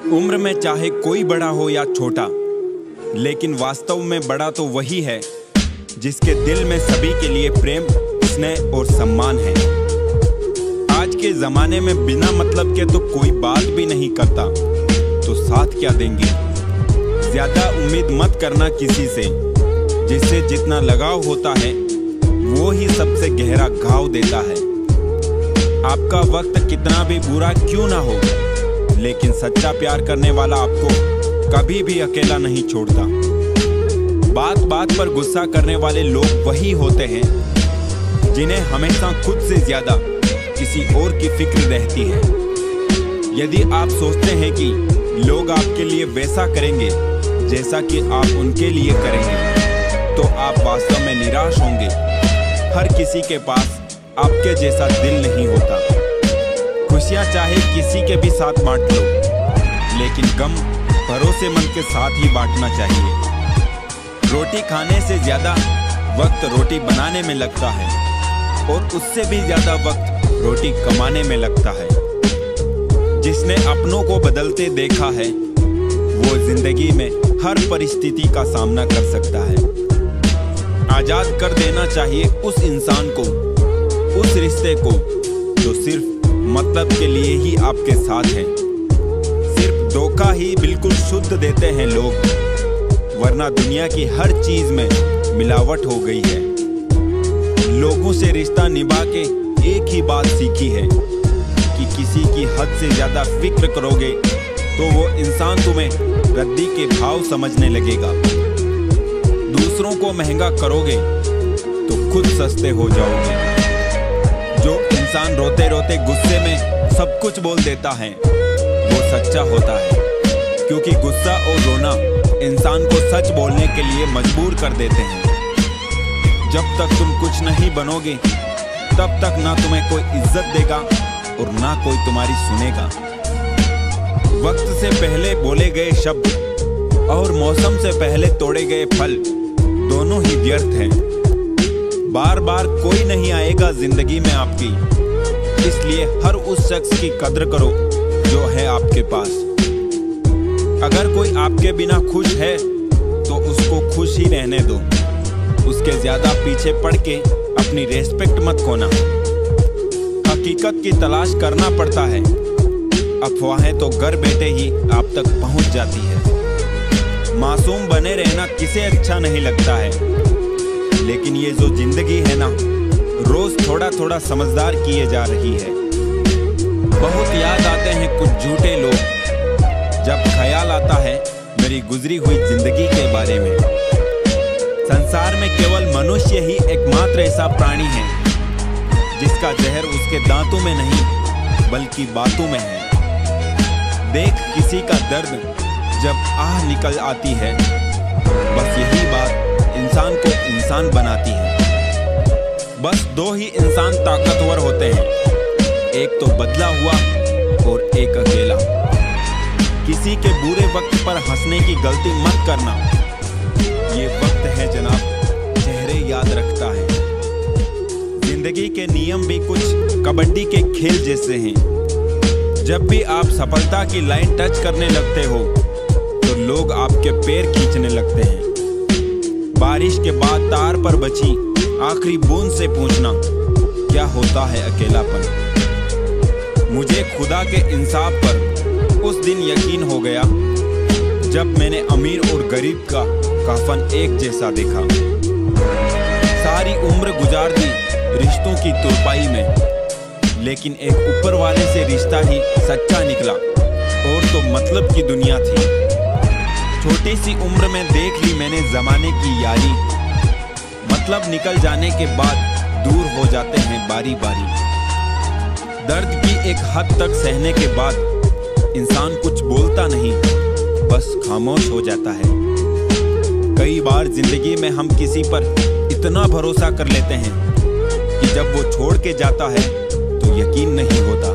उम्र में चाहे कोई बड़ा हो या छोटा, लेकिन वास्तव में बड़ा तो वही है जिसके दिल में सभी के लिए प्रेम, स्नेह और सम्मान है। आज के ज़माने में बिना मतलब के तो कोई बात भी नहीं करता, तो साथ क्या देंगे। ज़्यादा उम्मीद मत करना किसी से, जिससे जितना लगाव होता है वो ही सबसे गहरा घाव देता है। आपका वक्त कितना भी बुरा क्यों ना हो, लेकिन सच्चा प्यार करने वाला आपको कभी भी अकेला नहीं छोड़ता। बात बात पर गुस्सा करने वाले लोग वही होते हैं जिन्हें हमेशा खुद से ज्यादा किसी और की फिक्र रहती है। यदि आप सोचते हैं कि लोग आपके लिए वैसा करेंगे जैसा कि आप उनके लिए करेंगे, तो आप वास्तव में निराश होंगे। हर किसी के पास आपके जैसा दिल नहीं होता। खुशियाँ चाहे किसी के भी साथ बांट लो, लेकिन गम भरोसेमंद के साथ ही बांटना चाहिए। रोटी खाने से ज्यादा वक्त रोटी बनाने में लगता है, और उससे भी ज्यादा वक्त रोटी कमाने में लगता है। जिसने अपनों को बदलते देखा है, वो जिंदगी में हर परिस्थिति का सामना कर सकता है। आजाद कर देना चाहिए उस इंसान को, उस रिश्ते को जो सिर्फ मतलब के लिए ही आपके साथ है। सिर्फ धोखा ही बिल्कुल शुद्ध देते हैं लोग, वरना दुनिया की हर चीज में मिलावट हो गई है। लोगों से रिश्ता निभा के एक ही बात सीखी है कि किसी की हद से ज्यादा फिक्र करोगे तो वो इंसान तुम्हें रद्दी के भाव समझने लगेगा। दूसरों को महंगा करोगे तो खुद सस्ते हो जाओगे। जो इंसान रोते रोते गुस्से में सब कुछ बोल देता है, वो सच्चा होता है, क्योंकि गुस्सा और रोना इंसान को सच बोलने के लिए मजबूर कर देते हैं। जब तक तुम कुछ नहीं बनोगे, तब तक ना तुम्हें कोई इज्जत देगा और ना कोई तुम्हारी सुनेगा। वक्त से पहले बोले गए शब्द और मौसम से पहले तोड़े गए फल दोनों ही व्यर्थ हैं। बार बार कोई नहीं आएगा जिंदगी में आपकी, इसलिए हर उस शख्स की कद्र करो जो है आपके पास। अगर कोई आपके बिना खुश है तो उसको खुश ही रहने दो। उसके ज्यादा पीछे पड़ के अपनी रेस्पेक्ट मत खोना। हकीकत की तलाश करना पड़ता है, अफवाहें तो घर बैठे ही आप तक पहुंच जाती है। मासूम बने रहना किसे अच्छा नहीं लगता है, लेकिन ये जो जिंदगी है ना, रोज थोड़ा थोड़ा समझदार किए जा रही है। बहुत याद आते हैं कुछ झूठे लोग, जब ख्याल आता है मेरी गुजरी हुई जिंदगी के बारे में। संसार में केवल मनुष्य ही एकमात्र ऐसा प्राणी है जिसका जहर उसके दांतों में नहीं बल्कि बातों में है। देख किसी का दर्द जब आह निकल आती है, बस यही बात इंसान को इंसान बनाती है। बस दो ही इंसान ताकतवर होते हैं, एक तो बदला हुआ और एक अकेला। किसी के बुरे वक्त पर हंसने की गलती मत करना। ये वक्त है जनाब, चेहरे याद रखता है। जिंदगी के नियम भी कुछ कबड्डी के खेल जैसे हैं। जब भी आप सफलता की लाइन टच करने लगते हो तो लोग आपके पैर खींचने लगते हैं। बारिश के बाद तार पर बची आखिरी बूंद से पूछना क्या होता है अकेलापन। मुझे खुदा के इंसाफ पर उस दिन यकीन हो गया जब मैंने अमीर और गरीब का कफन एक जैसा देखा। सारी उम्र गुजार दी रिश्तों की तुरपाई में, लेकिन एक ऊपर वाले से रिश्ता ही सच्चा निकला, और तो मतलब की दुनिया थी। छोटी सी उम्र में देख ली मैंने जमाने की यारी, मतलब निकल जाने के बाद दूर हो जाते हैं बारी बारी। दर्द की एक हद तक सहने के बाद इंसान कुछ बोलता नहीं, बस खामोश हो जाता है। कई बार जिंदगी में हम किसी पर इतना भरोसा कर लेते हैं कि जब वो छोड़ के जाता है तो यकीन नहीं होता।